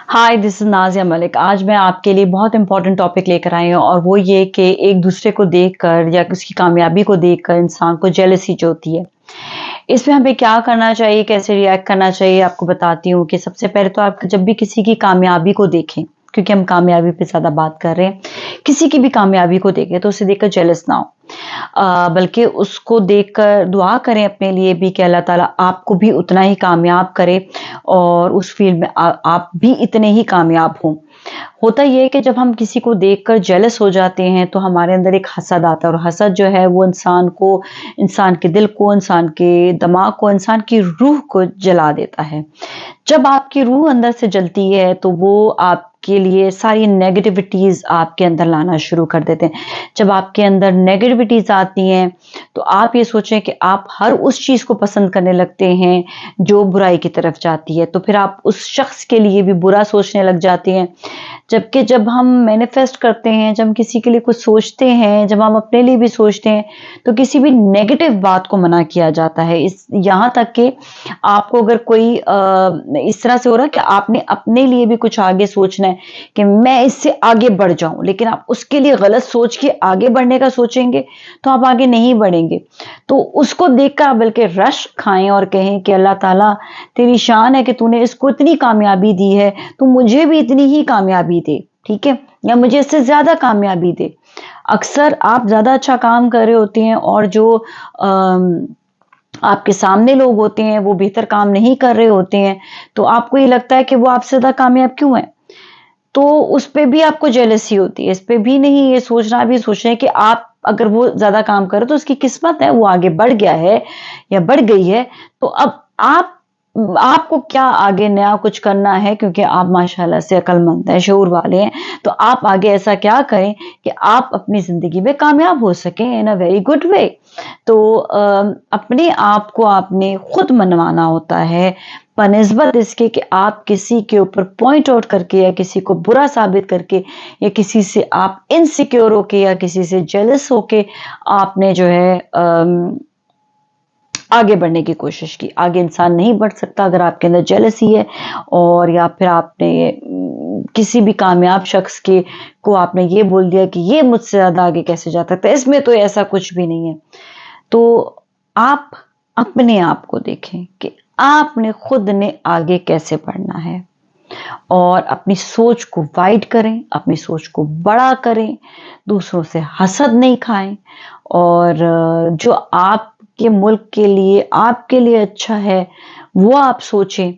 Hi, this is Nazia Malik. आज मैं आपके लिए बहुत इंपॉर्टेंट टॉपिक लेकर आई हूँ और वो ये कि एक दूसरे को देखकर या उसकी कामयाबी को देखकर इंसान को जेलसी जो होती है, इसमें हमें क्या करना चाहिए, कैसे रिएक्ट करना चाहिए, आपको बताती हूँ कि सबसे पहले तो आप जब भी किसी की कामयाबी को देखें, क्योंकि हम कामयाबी पे ज़्यादा बात कर रहे हैं, किसी की भी कामयाबी को देखें तो उसे देखकर जेलस ना हो। बल्कि उसको देखकर दुआ करें अपने लिए भी कि अल्लाह ताला आपको भी उतना ही कामयाब करे और उस फील्ड में आप भी इतने ही कामयाब हों। होता ये है कि जब हम किसी को देखकर जेलस हो जाते हैं तो हमारे अंदर एक हसद आता है और हसद जो है वो इंसान को, इंसान के दिल को, इंसान के दिमाग को, इंसान की रूह को जला देता है। जब आपकी रूह अंदर से जलती है तो वो आपके लिए सारी नेगेटिविटीज आपके अंदर लाना शुरू कर देते हैं। जब आपके अंदर नेगेटिविटीज आती हैं तो आप ये सोचें कि आप हर उस चीज को पसंद करने लगते हैं जो बुराई की तरफ जाती है, तो फिर आप उस शख्स के लिए भी बुरा सोचने लग जाते हैं। जबकि जब हम मैनिफेस्ट करते हैं, जब हम किसी के लिए कुछ सोचते हैं, जब हम अपने लिए भी सोचते हैं, तो किसी भी नेगेटिव बात को मना किया जाता है। इस यहाँ तक कि आपको अगर कोई इस तरह से हो रहा है कि आपने अपने लिए भी कुछ आगे सोचना है कि मैं इससे आगे बढ़ जाऊं, लेकिन आप उसके लिए गलत सोच के आगे बढ़ने का सोचेंगे तो आप आगे नहीं बढ़ेंगे। तो उसको देखकर आप बल्कि रश खाएं और कहें कि अल्लाह ताला, तेरी शान है कि तूने इसको इतनी कामयाबी दी है, तो मुझे भी इतनी ही कामयाबी दे, ठीक है, या मुझे इससे ज्यादा कामयाबी दे। अक्सर आप ज्यादा अच्छा काम कर रहे होते हैं और जो आपके सामने लोग होते हैं वो बेहतर काम नहीं कर रहे होते हैं, तो आपको ये लगता है कि वो आपसे ज्यादा कामयाब क्यों है। तो उस पे भी आपको जेलसी होती है। इस पे भी नहीं, ये सोचना भी सोच रहे हैं कि आप अगर वो ज्यादा काम करे तो उसकी किस्मत है, वो आगे बढ़ गया है या बढ़ गई है, तो अब आपको क्या आगे नया कुछ करना है, क्योंकि आप माशाल्लाह से अक्लमंद हैं, शऊर वाले हैं, तो आप आगे ऐसा क्या करें कि आप अपनी जिंदगी में कामयाब हो सकें इन अ वेरी गुड वे। तो अपने आप को आपने खुद मनवाना होता है, बनिस्बत इसके कि आप किसी के ऊपर पॉइंट आउट करके या किसी को बुरा साबित करके या किसी से आप इनसिक्योर होके या किसी से जेलस होके आपने जो है आगे बढ़ने की कोशिश की। आगे इंसान नहीं बढ़ सकता अगर आपके अंदर जेलसी है, और या फिर आपने किसी भी कामयाब शख्स के को आपने ये बोल दिया कि ये मुझसे ज्यादा आगे कैसे जा सकता है, इसमें तो ऐसा कुछ भी नहीं है। तो आप अपने आप को देखें कि आपने खुद ने आगे कैसे बढ़ना है और अपनी सोच को वाइड करें, अपनी सोच को बड़ा करें, दूसरों से हसद नहीं खाएं, और जो आपके मुल्क के लिए, आपके लिए अच्छा है वो आप सोचें।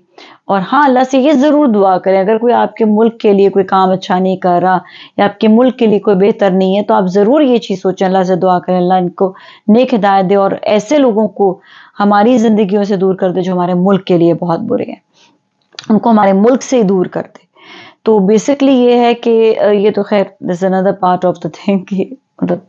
और हाँ, अल्लाह से ये जरूर दुआ करें, अगर कोई आपके मुल्क के लिए कोई काम अच्छा नहीं कर रहा या आपके मुल्क के लिए कोई बेहतर नहीं है, तो आप जरूर ये चीज सोचें, अल्लाह से दुआ करें अल्लाह इनको नेक हिदायत दे और ऐसे लोगों को हमारी जिंदगियों से दूर कर दे जो हमारे मुल्क के लिए बहुत बुरे हैं, उनको हमारे मुल्क से ही दूर कर दे। तो बेसिकली ये है कि ये तो खैर this another part of the thing कि मतलब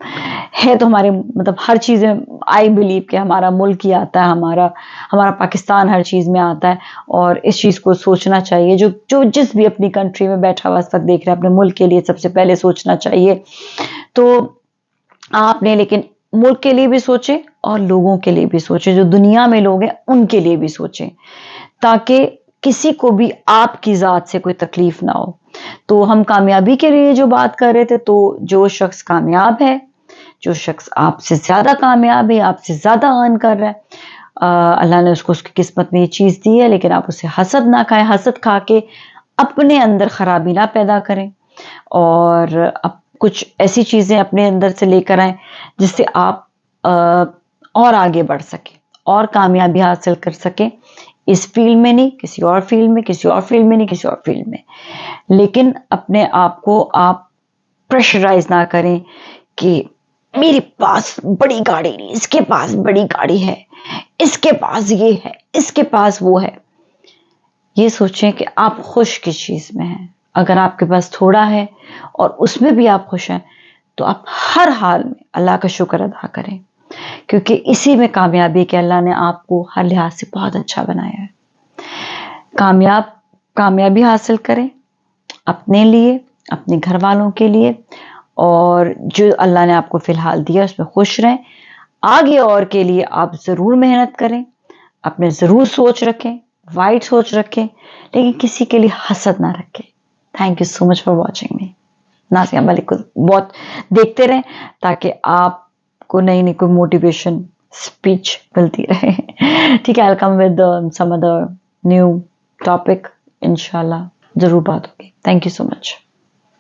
है तो हमारे, मतलब हर चीज़ में आई बिलीव कि हमारा मुल्क ही आता है, हमारा हमारा पाकिस्तान हर चीज़ में आता है, और इस चीज़ को सोचना चाहिए। जो जो जिस भी अपनी कंट्री में बैठा हुआ इस वक्त देख रहा है, अपने मुल्क के लिए सबसे पहले सोचना चाहिए। तो आपने लेकिन मुल्क के लिए भी सोचे और लोगों के लिए भी सोचे, जो दुनिया में लोग हैं उनके लिए भी सोचें, ताकि किसी को भी आपकी ज़ात से कोई तकलीफ ना हो। तो हम कामयाबी के लिए जो बात कर रहे थे, तो जो शख्स कामयाब है, जो शख्स आपसे ज़्यादा कामयाब है, आपसे ज़्यादा अर्न कर रहा है, अल्लाह ने उसको उसकी किस्मत में ये चीज़ दी है, लेकिन आप उसे हसद ना खाएं। हसद खा के अपने अंदर खराबी ना पैदा करें और अब कुछ ऐसी चीज़ें अपने अंदर से लेकर आएं जिससे आप और आगे बढ़ सकें और कामयाबी हासिल कर सकें, इस फील्ड में नहीं, किसी और फील्ड में, किसी और फील्ड में नहीं, किसी और फील्ड में। लेकिन अपने आप को आप प्रेशराइज ना करें कि मेरे पास बड़ी गाड़ी नहीं, इसके पास बड़ी गाड़ी है, इसके पास ये है, इसके पास वो है। ये सोचें कि आप खुश किस चीज में हैं। अगर आपके पास थोड़ा है और उसमें भी आप खुश हैं, तो आप हर हाल में अल्लाह का शुक्र अदा करें, क्योंकि इसी में कामयाबी के अल्लाह ने आपको हर लिहाज से बहुत अच्छा बनाया है। कामयाबी हासिल करें अपने लिए, अपने घर वालों के लिए, और जो अल्लाह ने आपको फिलहाल दिया उसमें खुश रहें। आगे और के लिए आप जरूर मेहनत करें, अपने जरूर सोच रखें, वाइट सोच रखें, लेकिन किसी के लिए हसद ना रखें। Thank you so much for watching मी। नाज़िया मलिक को बहुत देखते रहें ताकि आपको नई नई कोई मोटिवेशन स्पीच मिलती रहे। ठीक है, I will come with some other new topic, इंशाल्लाह जरूर बात होगी। Thank you so much.